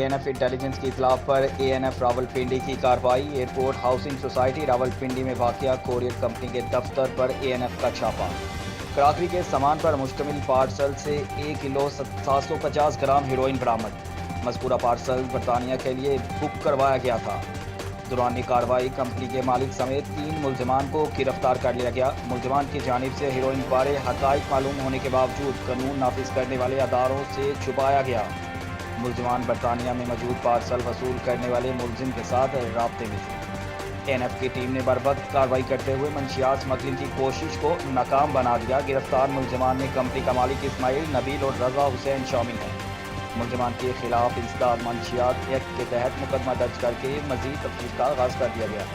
ANF intelligence की इतला पर एएनएफ रावलपिंडी की कार्रवाई। एयरपोर्ट हाउसिंग सोसाइटी रावलपिंडी में वाक़िया कोरियर कंपनी के दफ्तर पर एएनएफ का छापा। क्राकरी के सामान पर मुश्तमिल पार्सल से 1 किलो 750 ग्राम हेरोइन बरामद। मज़कूरा पार्सल बरतानिया के लिए बुक करवाया गया था। दौरान कार्रवाई कंपनी के मालिक समेत 3 मुलजमान को गिरफ्तार कर लिया गया। मुलजमान की जानिब से हेरोइन बारे हक़ाइक़ मालूम होने के बावजूद कानून नाफिज करने वाले अदारों से छुपाया गया। मुलजमान बरतानिया में मौजूद पार्सल वसूल करने वाले मुलजिम के साथ राब्ते में थे। एएनएफ की टीम ने बरवक्त कार्रवाई करते हुए मंशियात स्मगलिंग की कोशिश को नाकाम बना दिया। गिरफ्तार मुलजमान में कंपनी का मालिक इस्माइल, नबील और रज़ा हुसैन शामिल हैं। मुलजमान के खिलाफ इंसदाद मंशियात एक्ट के तहत मुकदमा दर्ज करके मजीद तफ्तीश का आगाज़ कर दिया गया।